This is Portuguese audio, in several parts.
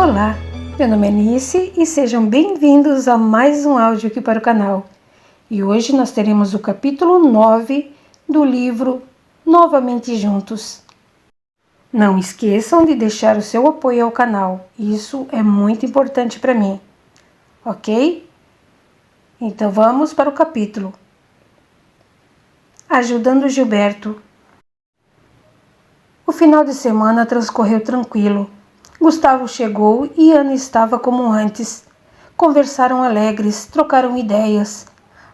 Olá, meu nome é Nice e sejam bem-vindos a mais um áudio aqui para o canal. E hoje nós teremos o capítulo 9 do livro Novamente Juntos. Não esqueçam de deixar o seu apoio ao canal, isso é muito importante para mim, ok? Então vamos para o capítulo. Ajudando Gilberto. O final de semana transcorreu tranquilo. Gustavo chegou e Ana estava como antes. Conversaram alegres, trocaram ideias.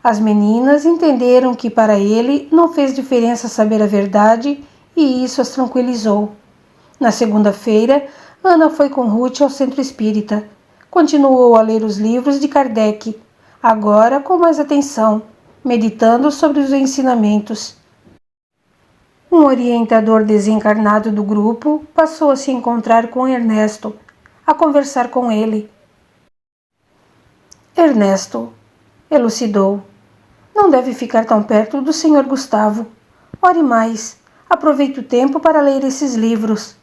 As meninas entenderam que para ele não fez diferença saber a verdade e isso as tranquilizou. Na segunda-feira, Ana foi com Ruth ao centro espírita. Continuou a ler os livros de Kardec, agora com mais atenção, meditando sobre os ensinamentos. Um orientador desencarnado do grupo passou a se encontrar com Ernesto, a conversar com ele. Ernesto elucidou: não deve ficar tão perto do Sr. Gustavo. Ore mais, aproveite o tempo para ler esses livros.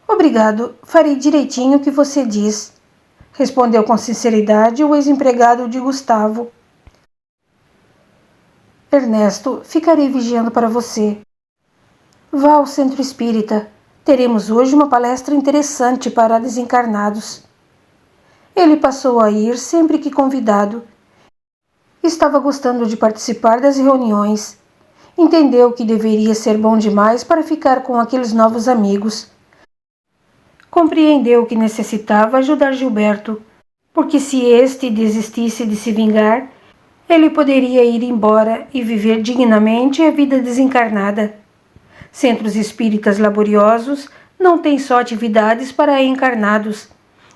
Obrigado, farei direitinho o que você diz, respondeu com sinceridade o ex-empregado de Gustavo. Ernesto, ficarei vigiando para você. Vá ao centro espírita. Teremos hoje uma palestra interessante para desencarnados. Ele passou a ir sempre que convidado. Estava gostando de participar das reuniões. Entendeu que deveria ser bom demais para ficar com aqueles novos amigos. Compreendeu que necessitava ajudar Gilberto, porque se este desistisse de se vingar, ele poderia ir embora e viver dignamente a vida desencarnada. Centros espíritas laboriosos não têm só atividades para encarnados.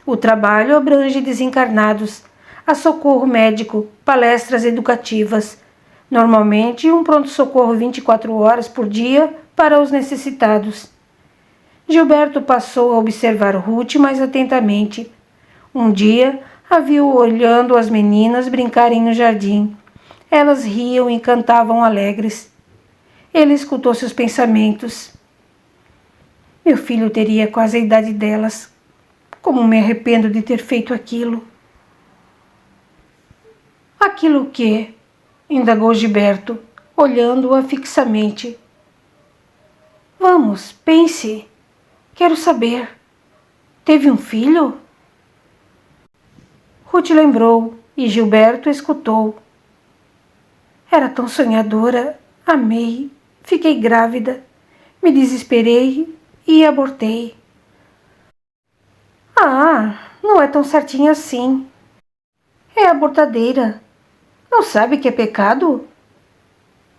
O trabalho abrange desencarnados, há socorro médico, palestras educativas. Normalmente, um pronto-socorro 24 horas por dia para os necessitados. Gilberto passou a observar Ruth mais atentamente. Um dia, a viu olhando as meninas brincarem no jardim. Elas riam e cantavam alegres. Ele escutou seus pensamentos. Meu filho teria quase a idade delas. Como me arrependo de ter feito aquilo. Aquilo o quê? Indagou Gilberto, olhando-a fixamente. Vamos, pense. Quero saber. Teve um filho? Ruth lembrou e Gilberto escutou. Era tão sonhadora, amei, fiquei grávida, me desesperei e abortei. Ah, não é tão certinho assim. É abortadeira. Não sabe que é pecado?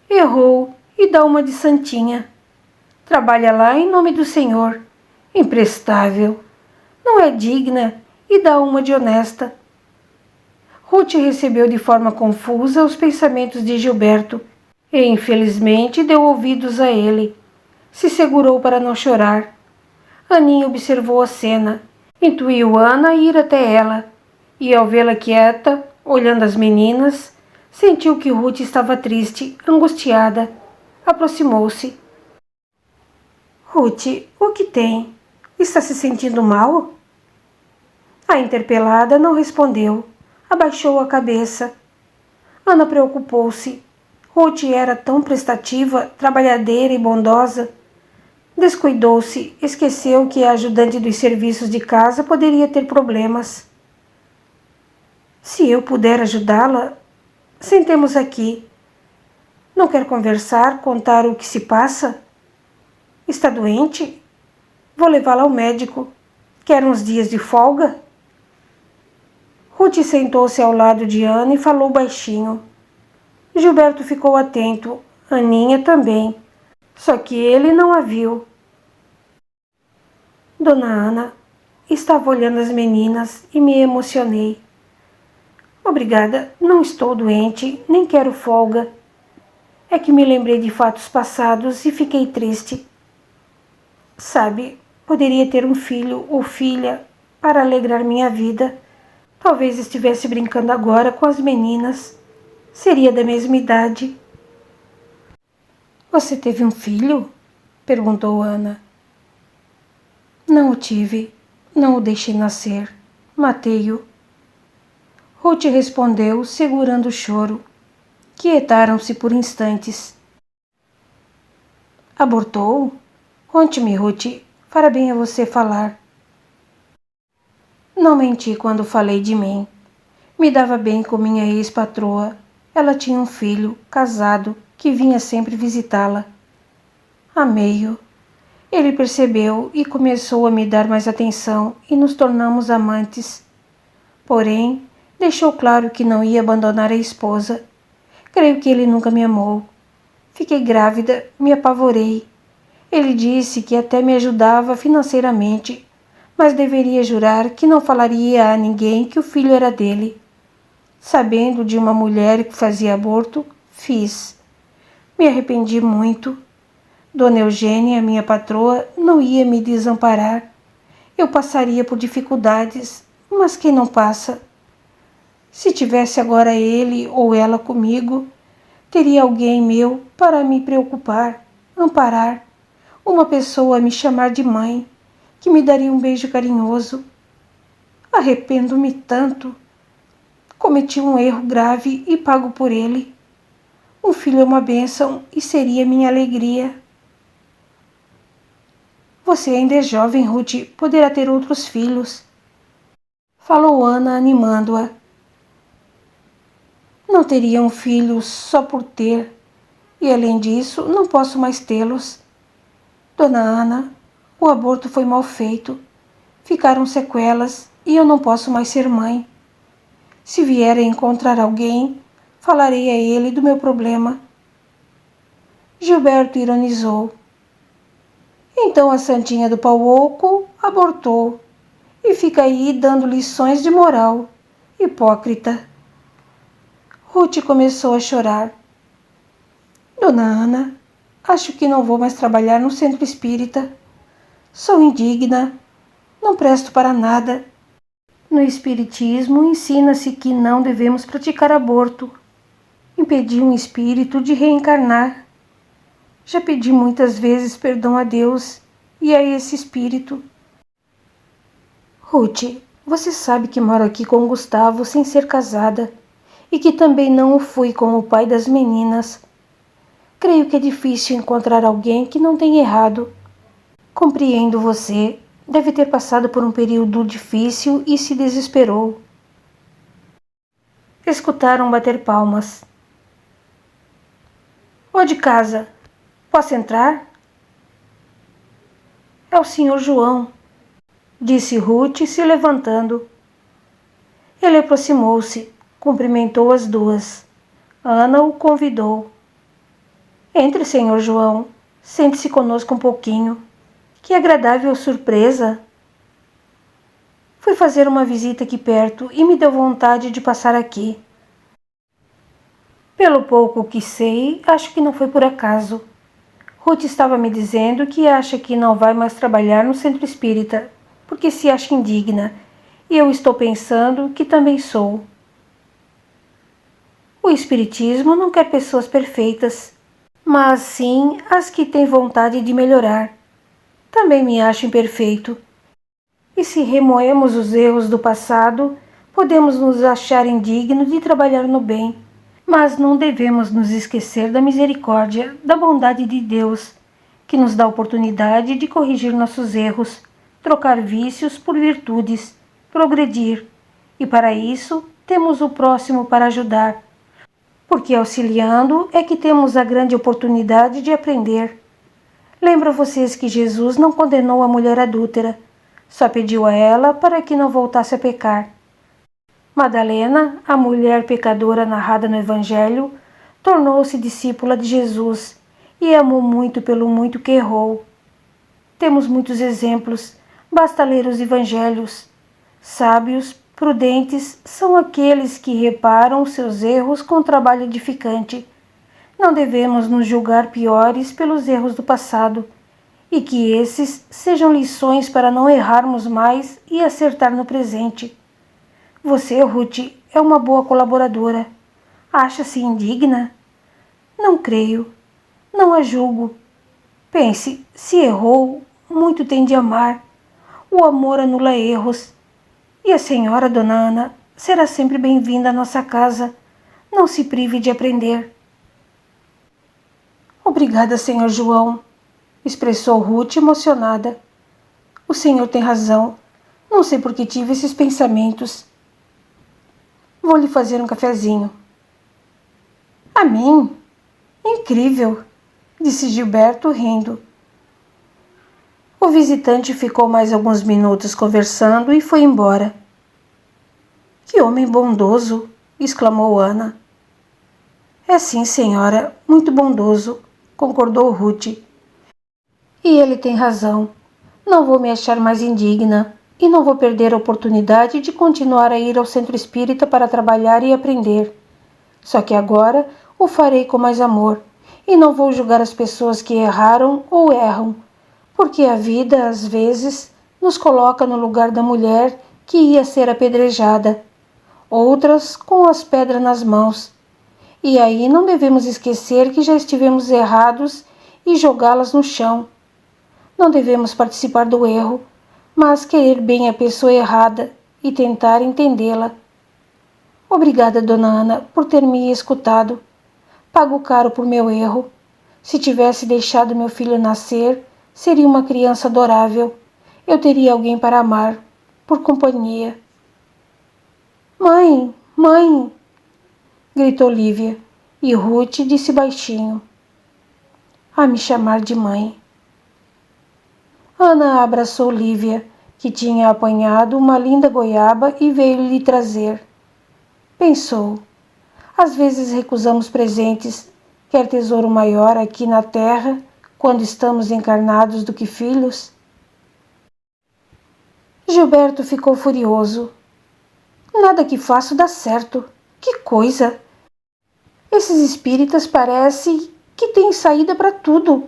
Errou e dá uma de santinha. Trabalha lá em nome do Senhor. Imprestável. Não é digna e dá uma de honesta. Ruth recebeu de forma confusa os pensamentos de Gilberto e, infelizmente, deu ouvidos a ele. Se segurou para não chorar. Aninha observou a cena. Intuiu Ana ir até ela e, ao vê-la quieta, olhando as meninas, sentiu que Ruth estava triste, angustiada. Aproximou-se. Ruth, o que tem? Está se sentindo mal? A interpelada não respondeu. Abaixou a cabeça. Ana preocupou-se. Ruth era tão prestativa, trabalhadeira e bondosa. Descuidou-se, esqueceu que a ajudante dos serviços de casa poderia ter problemas. Se eu puder ajudá-la, sentemos aqui. Não quer conversar, contar o que se passa? Está doente? Vou levá-la ao médico. Quer uns dias de folga? Ruth sentou-se ao lado de Ana e falou baixinho. Gilberto ficou atento, Aninha também, só que ele não a viu. Dona Ana, estava olhando as meninas e me emocionei. Obrigada, não estou doente, nem quero folga. É que me lembrei de fatos passados e fiquei triste. Sabe, poderia ter um filho ou filha para alegrar minha vida. Talvez estivesse brincando agora com as meninas. Seria da mesma idade. Você teve um filho? Perguntou Ana. Não o tive, não o deixei nascer. Matei-o. Ruth respondeu, segurando o choro. Quietaram-se por instantes. Abortou? Conte-me, Ruth. Fará bem a você falar. Não menti quando falei de mim. Me dava bem com minha ex-patroa. Ela tinha um filho, casado, que vinha sempre visitá-la. Amei-o. Ele percebeu e começou a me dar mais atenção e nos tornamos amantes. Porém, deixou claro que não ia abandonar a esposa. Creio que ele nunca me amou. Fiquei grávida, me apavorei. Ele disse que até me ajudava financeiramente, mas deveria jurar que não falaria a ninguém que o filho era dele. Sabendo de uma mulher que fazia aborto, fiz. Me arrependi muito. Dona Eugênia, minha patroa, não ia me desamparar. Eu passaria por dificuldades, mas quem não passa? Se tivesse agora ele ou ela comigo, teria alguém meu para me preocupar, amparar, uma pessoa a me chamar de mãe, que me daria um beijo carinhoso. Arrependo-me tanto. Cometi um erro grave e pago por ele. Um filho é uma bênção e seria minha alegria. Você ainda é jovem, Ruth, poderá ter outros filhos. Falou Ana, animando-a. Não teria um filho só por ter, e além disso, não posso mais tê-los. Dona Ana, o aborto foi mal feito. Ficaram sequelas e eu não posso mais ser mãe. Se vier a encontrar alguém, falarei a ele do meu problema. Gilberto ironizou. Então a santinha do pau oco abortou e fica aí dando lições de moral. Hipócrita. Ruth começou a chorar. Dona Ana, acho que não vou mais trabalhar no centro espírita. Sou indigna, não presto para nada. No espiritismo ensina-se que não devemos praticar aborto, impedir um espírito de reencarnar. Já pedi muitas vezes perdão a Deus e a esse espírito. Ruth, você sabe que moro aqui com Gustavo sem ser casada e que também não o fui com o pai das meninas. Creio que é difícil encontrar alguém que não tenha errado. Compreendo você. Deve ter passado por um período difícil e se desesperou. Escutaram bater palmas. Ô de casa, posso entrar? É o senhor João, disse Ruth, se levantando. Ele aproximou-se, cumprimentou as duas. Ana o convidou. Entre, senhor João, sente-se conosco um pouquinho. Que agradável surpresa! Fui fazer uma visita aqui perto e me deu vontade de passar aqui. Pelo pouco que sei, acho que não foi por acaso. Ruth estava me dizendo que acha que não vai mais trabalhar no centro espírita, porque se acha indigna, e eu estou pensando que também sou. O espiritismo não quer pessoas perfeitas, mas sim as que têm vontade de melhorar. Também me acho imperfeito. E se remoemos os erros do passado, podemos nos achar indignos de trabalhar no bem. Mas não devemos nos esquecer da misericórdia, da bondade de Deus, que nos dá a oportunidade de corrigir nossos erros, trocar vícios por virtudes, progredir. E para isso, temos o próximo para ajudar. Porque auxiliando é que temos a grande oportunidade de aprender. Lembro vocês que Jesus não condenou a mulher adúltera, só pediu a ela para que não voltasse a pecar. Madalena, a mulher pecadora narrada no Evangelho, tornou-se discípula de Jesus e amou muito pelo muito que errou. Temos muitos exemplos, basta ler os Evangelhos. Sábios, prudentes, são aqueles que reparam os seus erros com trabalho edificante. Não devemos nos julgar piores pelos erros do passado, e que esses sejam lições para não errarmos mais e acertar no presente. Você, Ruth, é uma boa colaboradora. Acha-se indigna? Não creio. Não a julgo. Pense, se errou, muito tem de amar. O amor anula erros. E a senhora, dona Ana, será sempre bem-vinda à nossa casa. Não se prive de aprender. Obrigada, senhor João, expressou Ruth emocionada. O senhor tem razão. Não sei por que tive esses pensamentos. Vou lhe fazer um cafezinho. A mim? Incrível, disse Gilberto, rindo. O visitante ficou mais alguns minutos conversando e foi embora. Que homem bondoso, exclamou Ana. É sim, senhora, muito bondoso, concordou Ruth. E ele tem razão. Não vou me achar mais indigna e não vou perder a oportunidade de continuar a ir ao centro espírita para trabalhar e aprender. Só que agora o farei com mais amor e não vou julgar as pessoas que erraram ou erram, porque a vida, às vezes, nos coloca no lugar da mulher que ia ser apedrejada, outras com as pedras nas mãos. E aí não devemos esquecer que já estivemos errados e jogá-las no chão. Não devemos participar do erro, mas querer bem a pessoa errada e tentar entendê-la. Obrigada, dona Ana, por ter me escutado. Pago caro por meu erro. Se tivesse deixado meu filho nascer, seria uma criança adorável. Eu teria alguém para amar, por companhia. Mãe, mãe! Gritou Lívia, e Ruth disse baixinho. A me chamar de mãe. Ana abraçou Lívia, que tinha apanhado uma linda goiaba e veio lhe trazer. Pensou, às vezes recusamos presentes, quer tesouro maior aqui na terra, quando estamos encarnados do que filhos? Gilberto ficou furioso. Nada que faço dá certo. Que coisa! Esses espíritas parecem que têm saída para tudo.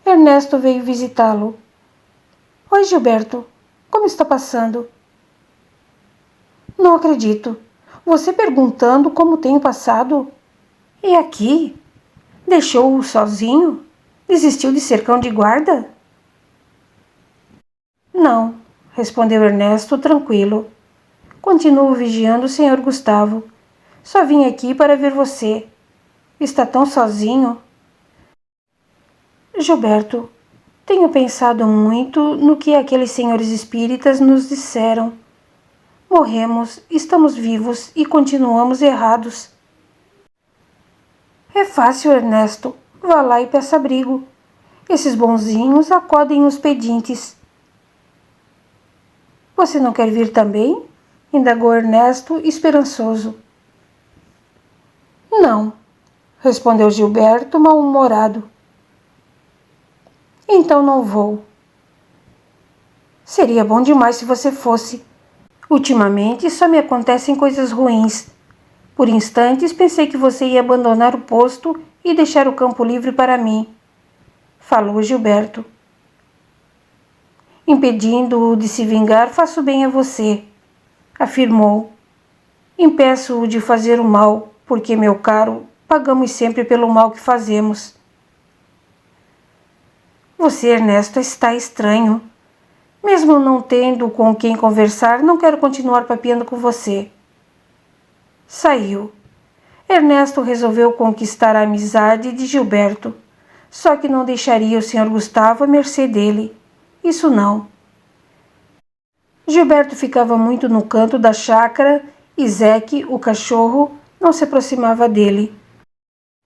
Ernesto veio visitá-lo. Oi, Gilberto. Como está passando? Não acredito. Você perguntando como tenho passado? E aqui? Deixou-o sozinho? Desistiu de ser cão de guarda? Não, respondeu Ernesto tranquilo. Continuo vigiando o Sr. Gustavo. Só vim aqui para ver você. Está tão sozinho? Gilberto, tenho pensado muito no que aqueles senhores espíritas nos disseram. Morremos, estamos vivos e continuamos errados. É fácil, Ernesto. Vá lá e peça abrigo. Esses bonzinhos acodem os pedintes. Você não quer vir também? Indagou Ernesto, esperançoso. Não, respondeu Gilberto, mal-humorado. Então não vou. Seria bom demais se você fosse. Ultimamente só me acontecem coisas ruins. Por instantes pensei que você ia abandonar o posto e deixar o campo livre para mim, falou Gilberto. Impedindo-o de se vingar, faço bem a você, afirmou. Impeço-o de fazer o mal, porque, meu caro, pagamos sempre pelo mal que fazemos. Você, Ernesto, está estranho. Mesmo não tendo com quem conversar, não quero continuar papeando com você. Saiu. Ernesto resolveu conquistar a amizade de Gilberto, só que não deixaria o Sr. Gustavo à mercê dele. Isso não. Gilberto ficava muito no canto da chácara e Zeque, o cachorro, não se aproximava dele.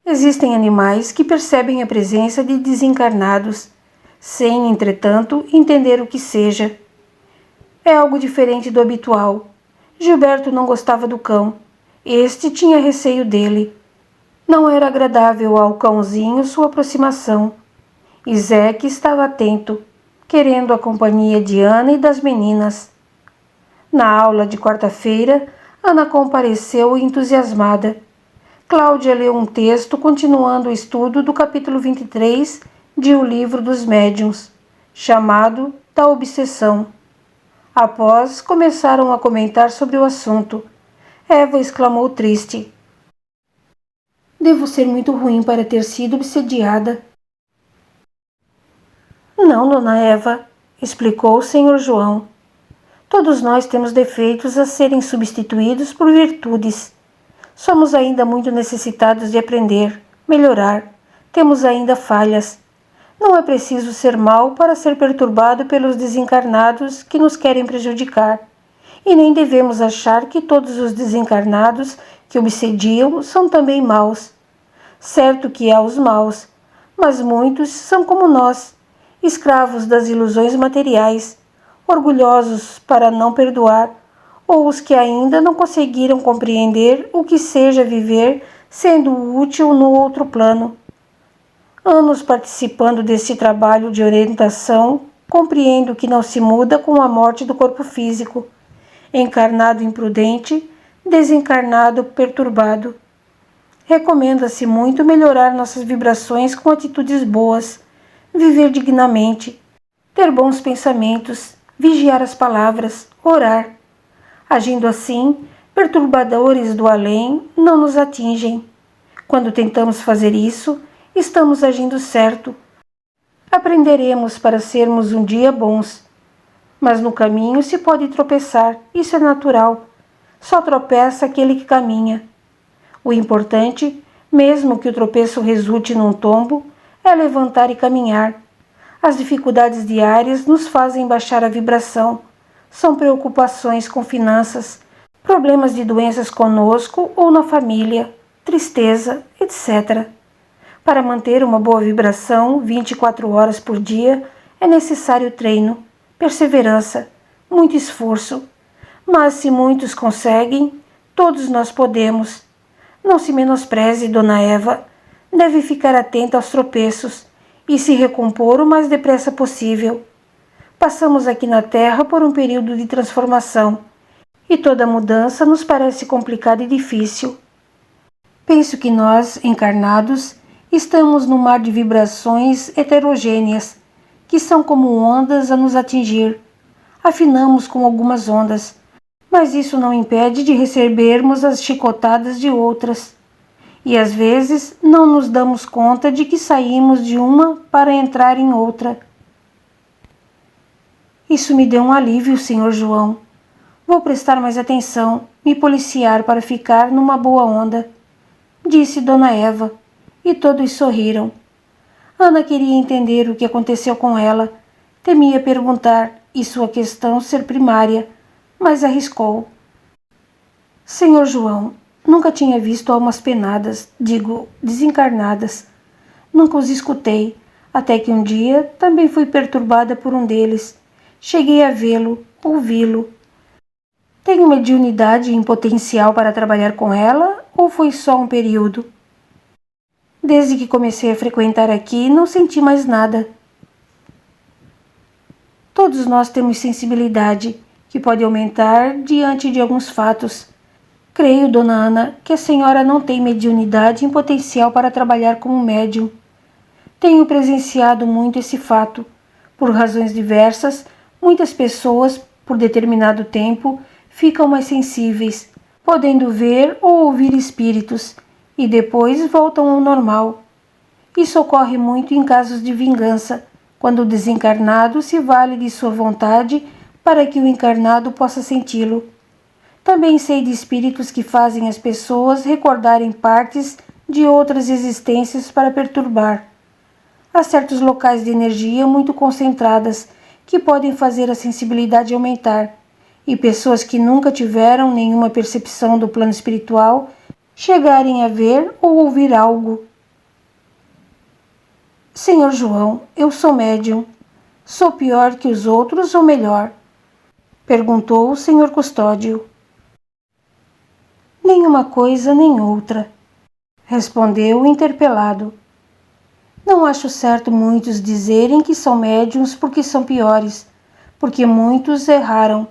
Existem animais que percebem a presença de desencarnados, sem, entretanto, entender o que seja. É algo diferente do habitual. Gilberto não gostava do cão. Este tinha receio dele. Não era agradável ao cãozinho sua aproximação. E Zeque estava atento, querendo a companhia de Ana e das meninas. Na aula de quarta-feira, Ana compareceu entusiasmada. Cláudia leu um texto continuando o estudo do capítulo 23 de O Livro dos Médiuns, chamado Da Obsessão. Após, começaram a comentar sobre o assunto. Eva exclamou triste. Devo ser muito ruim para ter sido obsediada. Não, dona Eva, explicou o Sr. João. Todos nós temos defeitos a serem substituídos por virtudes. Somos ainda muito necessitados de aprender, melhorar. Temos ainda falhas. Não é preciso ser mau para ser perturbado pelos desencarnados que nos querem prejudicar. E nem devemos achar que todos os desencarnados que obsediam são também maus. Certo que há os maus, mas muitos são como nós, escravos das ilusões materiais, orgulhosos para não perdoar, ou os que ainda não conseguiram compreender o que seja viver sendo útil no outro plano. Anos participando desse trabalho de orientação, compreendo que não se muda com a morte do corpo físico, encarnado imprudente, desencarnado perturbado. Recomenda-se muito melhorar nossas vibrações com atitudes boas, viver dignamente, ter bons pensamentos, vigiar as palavras, orar. Agindo assim, perturbadores do além não nos atingem. Quando tentamos fazer isso, estamos agindo certo. Aprenderemos para sermos um dia bons. Mas no caminho se pode tropeçar, isso é natural. Só tropeça aquele que caminha. O importante, mesmo que o tropeço resulte num tombo, é levantar e caminhar. As dificuldades diárias nos fazem baixar a vibração. São preocupações com finanças, problemas de doenças conosco ou na família, tristeza, etc. Para manter uma boa vibração 24 horas por dia, é necessário treino, perseverança, muito esforço. Mas se muitos conseguem, todos nós podemos. Não se menospreze, Dona Eva. Deve ficar atenta aos tropeços e se recompor o mais depressa possível. Passamos aqui na Terra por um período de transformação e toda mudança nos parece complicada e difícil. Penso que nós, encarnados, estamos num mar de vibrações heterogêneas, que são como ondas a nos atingir. Afinamos com algumas ondas, mas isso não impede de recebermos as chicotadas de outras. E às vezes não nos damos conta de que saímos de uma para entrar em outra. Isso me deu um alívio, Sr. João. Vou prestar mais atenção, me policiar para ficar numa boa onda, disse Dona Eva, e todos sorriram. Ana queria entender o que aconteceu com ela, temia perguntar e sua questão ser primária, mas arriscou. Senhor João, nunca tinha visto almas penadas, desencarnadas. Nunca os escutei, até que um dia também fui perturbada por um deles. Cheguei a vê-lo, ouvi-lo. Tenho mediunidade em potencial para trabalhar com ela, ou foi só um período? Desde que comecei a frequentar aqui, não senti mais nada. Todos nós temos sensibilidade, que pode aumentar diante de alguns fatos. Creio, Dona Ana, que a senhora não tem mediunidade em potencial para trabalhar como médium. Tenho presenciado muito esse fato. Por razões diversas, muitas pessoas, por determinado tempo, ficam mais sensíveis, podendo ver ou ouvir espíritos, e depois voltam ao normal. Isso ocorre muito em casos de vingança, quando o desencarnado se vale de sua vontade para que o encarnado possa senti-lo. Também sei de espíritos que fazem as pessoas recordarem partes de outras existências para perturbar. Há certos locais de energia muito concentradas que podem fazer a sensibilidade aumentar, e pessoas que nunca tiveram nenhuma percepção do plano espiritual chegarem a ver ou ouvir algo. Senhor João, eu sou médium. Sou pior que os outros ou melhor? Perguntou o senhor custódio. Nenhuma coisa nem outra, respondeu o interpelado. Não acho certo muitos dizerem que são médiuns porque são piores, porque muitos erraram.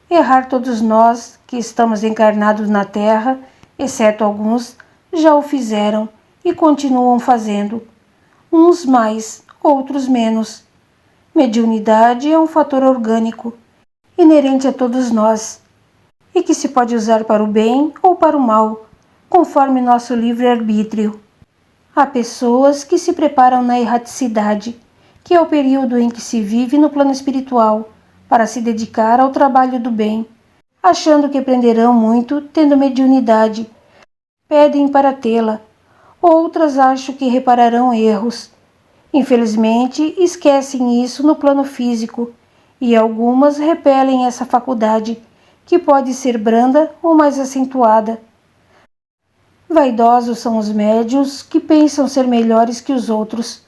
Errar todos nós que estamos encarnados na Terra, exceto alguns, já o fizeram e continuam fazendo. Uns mais, outros menos. Mediunidade é um fator orgânico, inerente a todos nós, e que se pode usar para o bem ou para o mal, conforme nosso livre-arbítrio. Há pessoas que se preparam na erraticidade, que é o período em que se vive no plano espiritual para se dedicar ao trabalho do bem, achando que aprenderão muito tendo mediunidade. Pedem para tê-la. Outras acham que repararão erros. Infelizmente, esquecem isso no plano físico, e algumas repelem essa faculdade, que pode ser branda ou mais acentuada. Vaidosos são os médios que pensam ser melhores que os outros.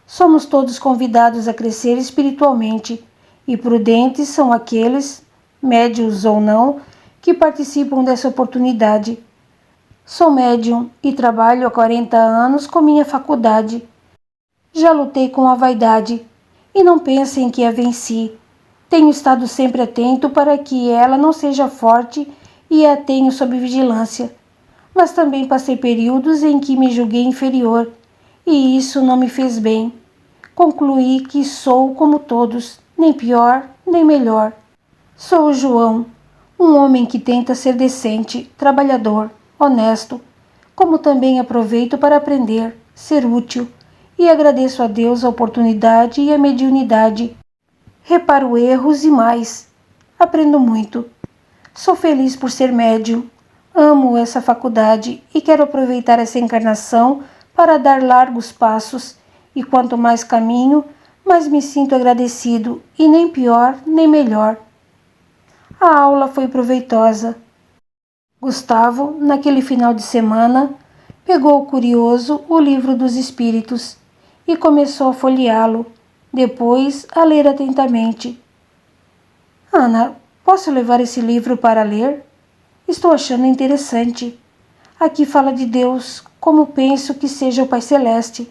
Somos todos convidados a crescer espiritualmente, e prudentes são aqueles, médios ou não, que participam dessa oportunidade. Sou médium e trabalho há 40 anos com minha faculdade. Já lutei com a vaidade, e não pensem que a venci. Tenho estado sempre atento para que ela não seja forte e a tenho sob vigilância. Mas também passei períodos em que me julguei inferior, e isso não me fez bem. Concluí que sou como todos, nem pior, nem melhor. Sou o João, um homem que tenta ser decente, trabalhador, honesto, como também aproveito para aprender, ser útil, e agradeço a Deus a oportunidade e a mediunidade. Reparo erros e mais. Aprendo muito. Sou feliz por ser médium. Amo essa faculdade e quero aproveitar essa encarnação para dar largos passos, e quanto mais caminho, mais me sinto agradecido, e nem pior nem melhor. A aula foi proveitosa. Gustavo, naquele final de semana, pegou curioso o livro dos espíritos e começou a folheá-lo, depois a ler atentamente. Ana, posso levar esse livro para ler? Estou achando interessante. Aqui fala de Deus, como penso que seja o Pai Celeste.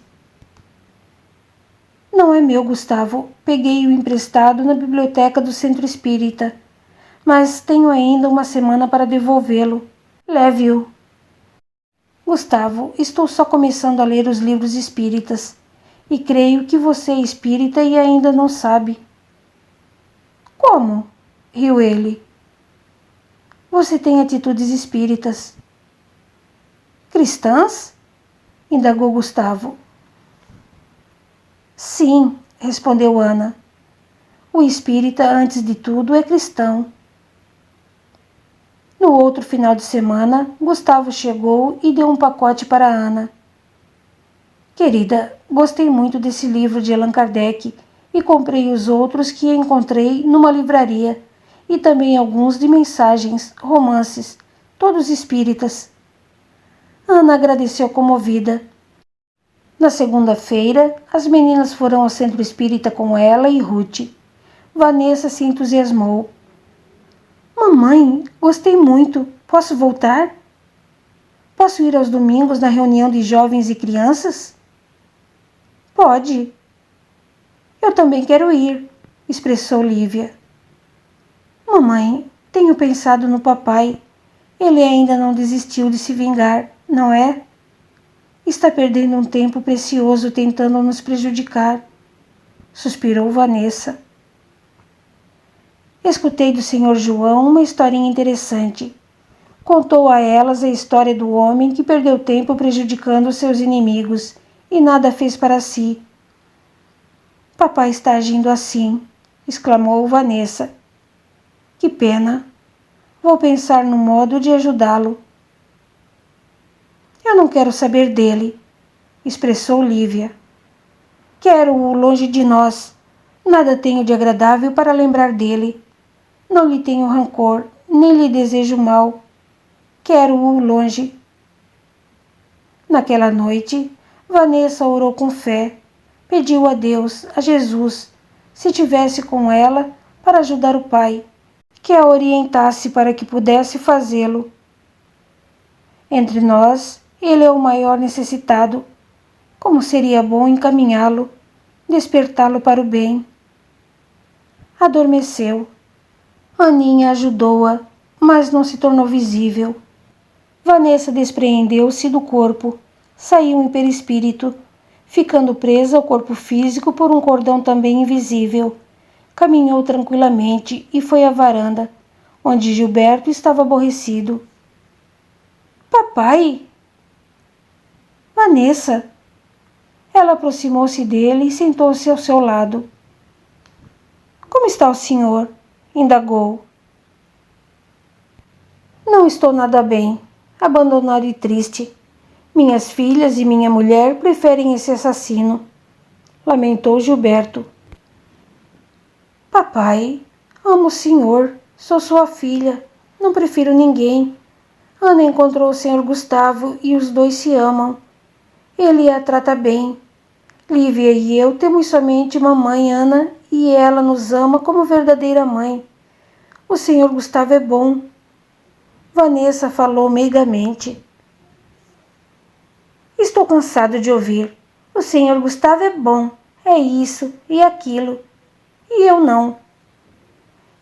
Não é meu, Gustavo. Peguei-o emprestado na biblioteca do Centro Espírita, mas tenho ainda uma semana para devolvê-lo. Leve-o. Gustavo, estou só começando a ler os livros espíritas, e creio que você é espírita e ainda não sabe. Como? Riu ele. Você tem atitudes espíritas. Cristãs? Indagou Gustavo. Sim, respondeu Ana. O espírita, antes de tudo, é cristão. No outro final de semana, Gustavo chegou e deu um pacote para Ana. Querida, gostei muito desse livro de Allan Kardec e comprei os outros que encontrei numa livraria, e também alguns de mensagens, romances, todos espíritas. Ana agradeceu comovida. Na segunda-feira, as meninas foram ao centro espírita com ela e Ruth. Vanessa se entusiasmou. Mamãe, gostei muito. Posso voltar? Posso ir aos domingos na reunião de jovens e crianças? Pode. Eu também quero ir, expressou Lívia. Mamãe, tenho pensado no papai. Ele ainda não desistiu de se vingar, não é? Está perdendo um tempo precioso tentando nos prejudicar, suspirou Vanessa. Escutei do Sr. João uma historinha interessante. Contou a elas a história do homem que perdeu tempo prejudicando seus inimigos e nada fez para si. Papai está agindo assim, exclamou Vanessa. Que pena. Vou pensar no modo de ajudá-lo. Eu não quero saber dele, expressou Lívia. Quero-o longe de nós. Nada tenho de agradável para lembrar dele. Não lhe tenho rancor, nem lhe desejo mal. Quero-o longe. Naquela noite, Vanessa orou com fé. Pediu a Deus, a Jesus, se tivesse com ela, para ajudar o pai, que a orientasse para que pudesse fazê-lo. Entre nós, ele é o maior necessitado. Como seria bom encaminhá-lo, despertá-lo para o bem. Adormeceu. Aninha ajudou-a, mas não se tornou visível. Vanessa despreendeu-se do corpo, saiu em perispírito, ficando presa ao corpo físico por um cordão também invisível. Caminhou tranquilamente e foi à varanda, onde Gilberto estava aborrecido. Papai! Vanessa! Ela aproximou-se dele e sentou-se ao seu lado. Como está o senhor? Indagou. Não estou nada bem, abandonado e triste. Minhas filhas e minha mulher preferem esse assassino, lamentou Gilberto. Papai, amo o senhor, sou sua filha, não prefiro ninguém. Ana encontrou o senhor Gustavo e os dois se amam. Ele a trata bem. Lívia e eu temos somente mamãe Ana e ela nos ama como verdadeira mãe. O senhor Gustavo é bom. Vanessa falou meigamente. Estou cansado de ouvir. O senhor Gustavo é bom, é isso e aquilo. E eu não.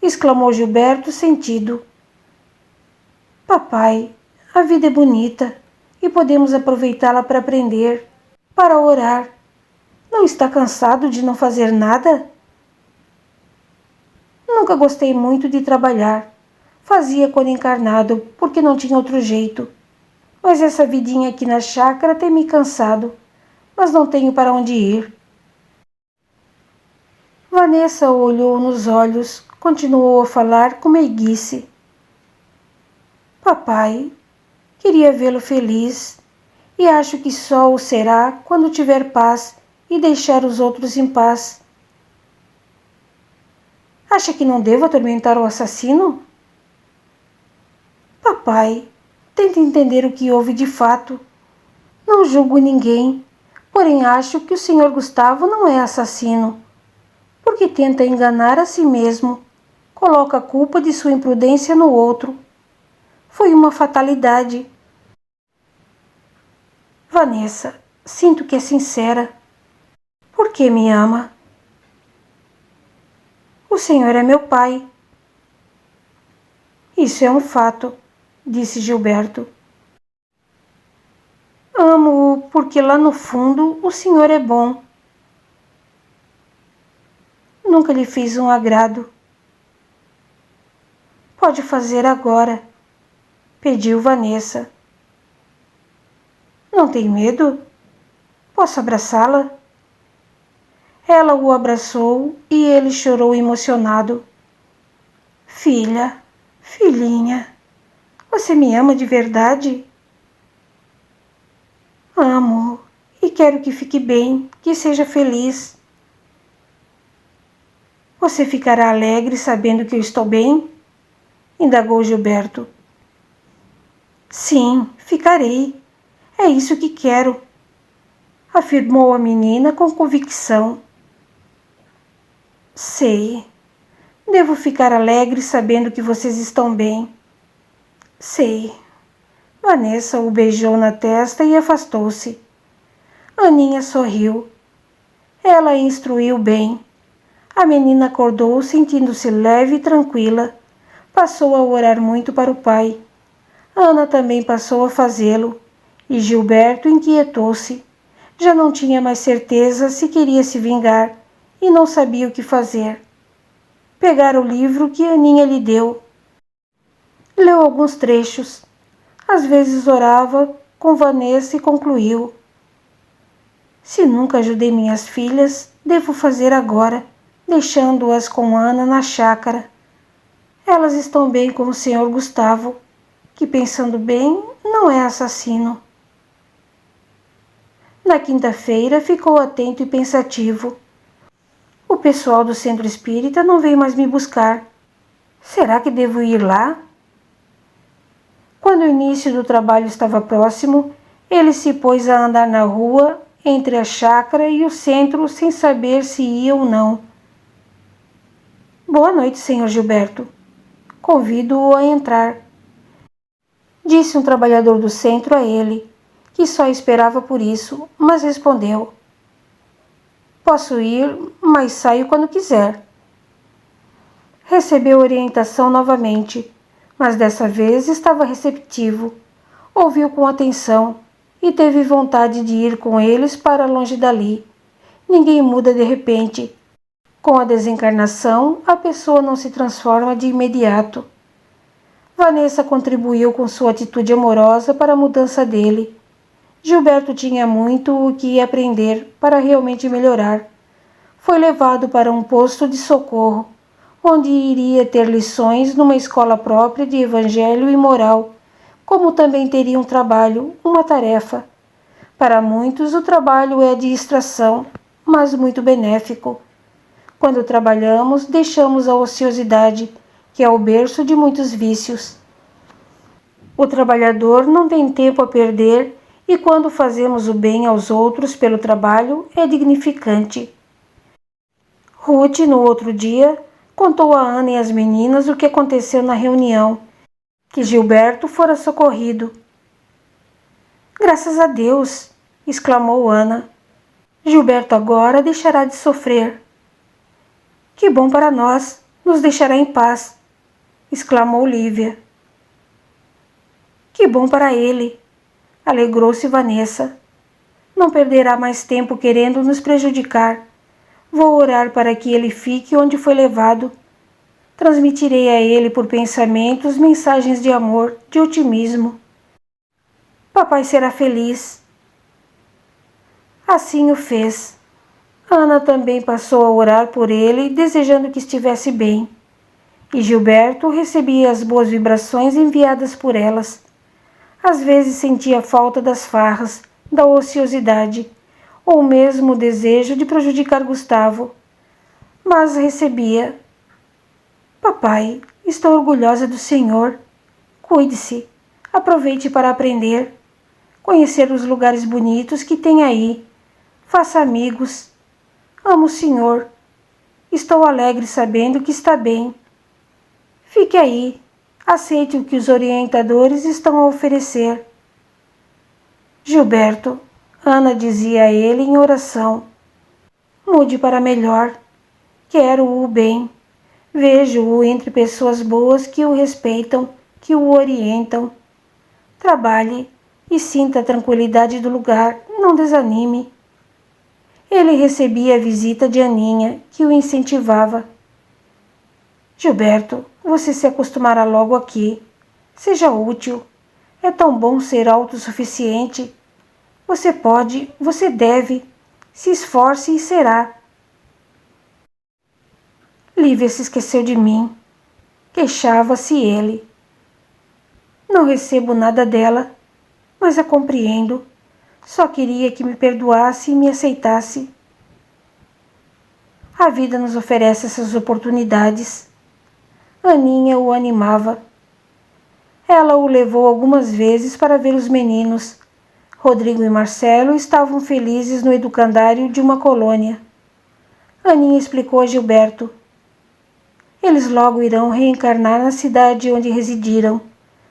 Exclamou Gilberto sentido. Papai, a vida é bonita e podemos aproveitá-la para aprender, para orar. Não está cansado de não fazer nada? Nunca gostei muito de trabalhar. Fazia quando encarnado, porque não tinha outro jeito. Mas essa vidinha aqui na chácara tem me cansado, mas não tenho para onde ir. Vanessa o olhou nos olhos, continuou a falar com meiguice. Papai, queria vê-lo feliz, e acho que só o será quando tiver paz e deixar os outros em paz. Acha que não devo atormentar o assassino? Papai, tente entender o que houve de fato. Não julgo ninguém, porém acho que o senhor Gustavo não é assassino, porque tenta enganar a si mesmo, coloca a culpa de sua imprudência no outro. Foi uma fatalidade. Vanessa, sinto que é sincera. Por que me ama? O senhor é meu pai. Isso é um fato, disse Gilberto. Amo-o porque lá no fundo o senhor é bom. Nunca lhe fiz um agrado. Pode fazer agora, pediu Vanessa. Não tem medo? Posso abraçá-la? Ela o abraçou e ele chorou emocionado. Filha, filhinha, você me ama de verdade? Amo e quero que fique bem, que seja feliz. Você ficará alegre sabendo que eu estou bem? Indagou Gilberto. Sim, ficarei. É isso que quero, afirmou a menina com convicção. Sei. Devo ficar alegre sabendo que vocês estão bem. Sei. Vanessa o beijou na testa e afastou-se. Aninha sorriu. Ela a instruiu bem. A menina acordou sentindo-se leve e tranquila. Passou a orar muito para o pai. Ana também passou a fazê-lo. E Gilberto inquietou-se. Já não tinha mais certeza se queria se vingar e não sabia o que fazer. Pegara o livro que Aninha lhe deu. Leu alguns trechos. Às vezes orava com Vanessa e concluiu. Se nunca ajudei minhas filhas, devo fazer agora, deixando-as com Ana na chácara. Elas estão bem com o senhor Gustavo, que, pensando bem, não é assassino. Na quinta-feira ficou atento e pensativo. O pessoal do centro espírita não veio mais me buscar. Será que devo ir lá? Quando o início do trabalho estava próximo, ele se pôs a andar na rua, entre a chácara e o centro, sem saber se ia ou não. Boa noite, senhor Gilberto. Convido-o a entrar, disse um trabalhador do centro a ele, que só esperava por isso, mas respondeu. Posso ir, mas saio quando quiser. Recebeu orientação novamente, mas dessa vez estava receptivo. Ouviu com atenção e teve vontade de ir com eles para longe dali. Ninguém muda de repente. Com a desencarnação, a pessoa não se transforma de imediato. Vanessa contribuiu com sua atitude amorosa para a mudança dele. Gilberto tinha muito o que aprender para realmente melhorar. Foi levado para um posto de socorro, onde iria ter lições numa escola própria de evangelho e moral, como também teria um trabalho, uma tarefa. Para muitos, o trabalho é de distração, mas muito benéfico. Quando trabalhamos, deixamos a ociosidade, que é o berço de muitos vícios. O trabalhador não tem tempo a perder e quando fazemos o bem aos outros pelo trabalho, é dignificante. Ruth, no outro dia, contou a Ana e às meninas o que aconteceu na reunião, que Gilberto fora socorrido. Graças a Deus, exclamou Ana. Gilberto agora deixará de sofrer. Que bom para nós, nos deixará em paz, exclamou Lívia. Que bom para ele, alegrou-se Vanessa. Não perderá mais tempo querendo nos prejudicar. Vou orar para que ele fique onde foi levado. Transmitirei a ele por pensamentos mensagens de amor, de otimismo. Papai será feliz. Assim o fez. Ana também passou a orar por ele, desejando que estivesse bem. E Gilberto recebia as boas vibrações enviadas por elas. Às vezes sentia falta das farras, da ociosidade, ou mesmo o desejo de prejudicar Gustavo. Mas recebia. Papai, estou orgulhosa do senhor. Cuide-se. Aproveite para aprender. Conhecer os lugares bonitos que tem aí. Faça amigos. Amo o senhor. Estou alegre sabendo que está bem. Fique aí. Aceite o que os orientadores estão a oferecer. Gilberto, Ana dizia a ele em oração. Mude para melhor. Quero-o bem. Vejo-o entre pessoas boas que o respeitam, que o orientam. Trabalhe e sinta a tranquilidade do lugar. Não desanime. Ele recebia a visita de Aninha, que o incentivava. Gilberto, você se acostumará logo aqui. Seja útil. É tão bom ser autossuficiente. Você pode, você deve. Se esforce e será. Lívia se esqueceu de mim. Queixava-se ele. Não recebo nada dela, mas a compreendo. Só queria que me perdoasse e me aceitasse. A vida nos oferece essas oportunidades. Aninha o animava. Ela o levou algumas vezes para ver os meninos. Rodrigo e Marcelo estavam felizes no educandário de uma colônia. Aninha explicou a Gilberto. Eles logo irão reencarnar na cidade onde residiram.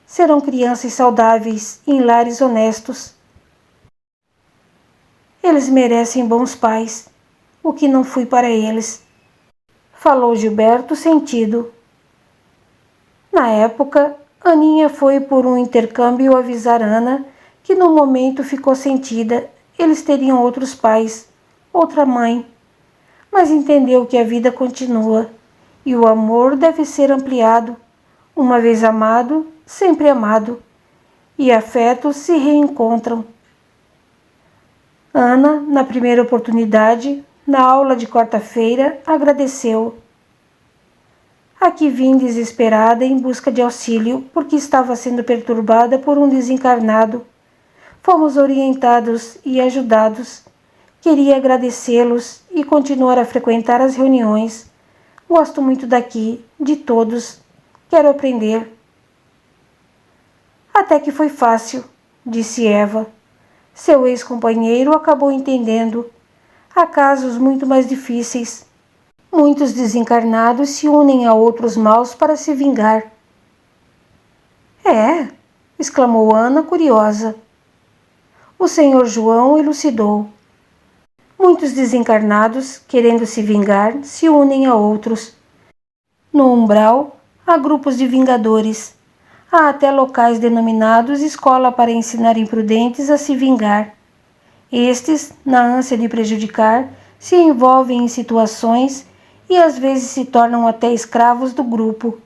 Serão crianças saudáveis em lares honestos. Eles merecem bons pais, o que não fui para eles. Falou Gilberto sentido. Na época, Aninha foi por um intercâmbio avisar Ana que no momento ficou sentida. Eles teriam outros pais, outra mãe. Mas entendeu que a vida continua e o amor deve ser ampliado. Uma vez amado, sempre amado. E afetos se reencontram. Ana, na primeira oportunidade, na aula de quarta-feira, agradeceu. Aqui vim desesperada em busca de auxílio, porque estava sendo perturbada por um desencarnado. Fomos orientados e ajudados. Queria agradecê-los e continuar a frequentar as reuniões. Gosto muito daqui, de todos. Quero aprender. Até que foi fácil, disse Eva. Seu ex-companheiro acabou entendendo. Há casos muito mais difíceis. Muitos desencarnados se unem a outros maus para se vingar. É, exclamou Ana, curiosa. O senhor João elucidou. Muitos desencarnados, querendo se vingar, se unem a outros. No umbral, há grupos de vingadores. Há até locais denominados escola para ensinar imprudentes a se vingar. Estes, na ânsia de prejudicar, se envolvem em situações e às vezes se tornam até escravos do grupo.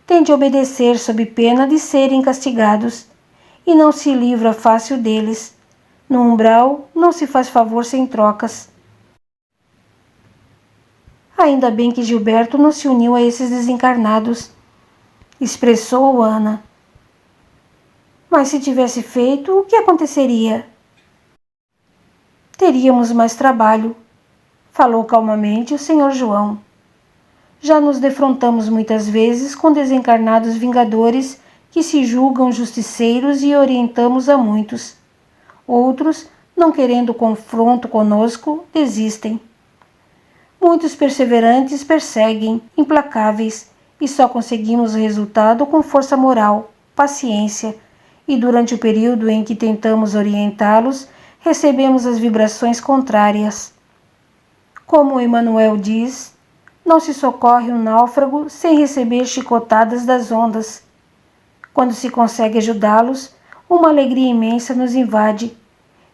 Têm de obedecer sob pena de serem castigados, e não se livra fácil deles. No umbral não se faz favor sem trocas. Ainda bem que Gilberto não se uniu a esses desencarnados, expressou Ana. Mas se tivesse feito, o que aconteceria? Teríamos mais trabalho, falou calmamente o Sr. João. Já nos defrontamos muitas vezes com desencarnados vingadores que se julgam justiceiros e orientamos a muitos. Outros, não querendo confronto conosco, desistem. Muitos perseverantes perseguem, implacáveis, e só conseguimos resultado com força moral, paciência, e durante o período em que tentamos orientá-los, recebemos as vibrações contrárias. Como Emmanuel diz, não se socorre um náufrago sem receber chicotadas das ondas. Quando se consegue ajudá-los, uma alegria imensa nos invade,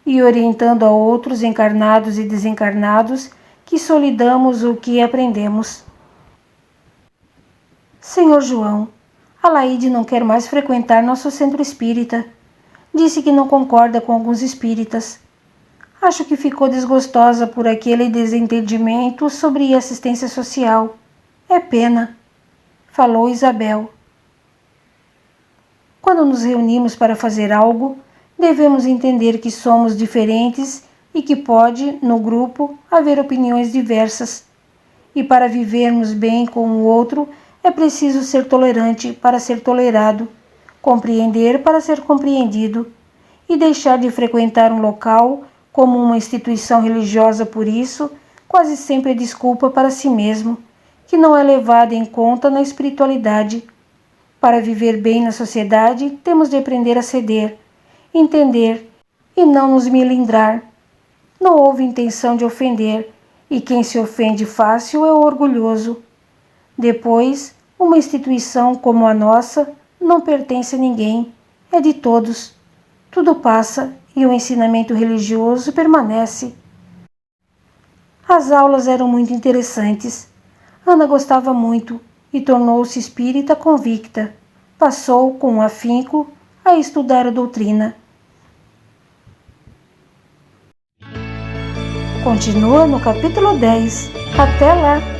e orientando a outros encarnados e desencarnados, que solidamos o que aprendemos. Senhor João, a Laíde não quer mais frequentar nosso centro espírita. Disse que não concorda com alguns espíritas. Acho que ficou desgostosa por aquele desentendimento sobre assistência social. É pena, falou Isabel. Quando nos reunimos para fazer algo, devemos entender que somos diferentes e que pode, no grupo, haver opiniões diversas. E para vivermos bem com o outro, é preciso ser tolerante para ser tolerado, compreender para ser compreendido, e deixar de frequentar um local como uma instituição religiosa por isso, quase sempre é desculpa para si mesmo, que não é levada em conta na espiritualidade. Para viver bem na sociedade, temos de aprender a ceder, entender e não nos melindrar. Não houve intenção de ofender, e quem se ofende fácil é o orgulhoso. Depois, uma instituição como a nossa não pertence a ninguém, é de todos. Tudo passa e o ensinamento religioso permanece. As aulas eram muito interessantes. Ana gostava muito e tornou-se espírita convicta. Passou, com afinco, a estudar a doutrina. Continua no capítulo 10. Até lá!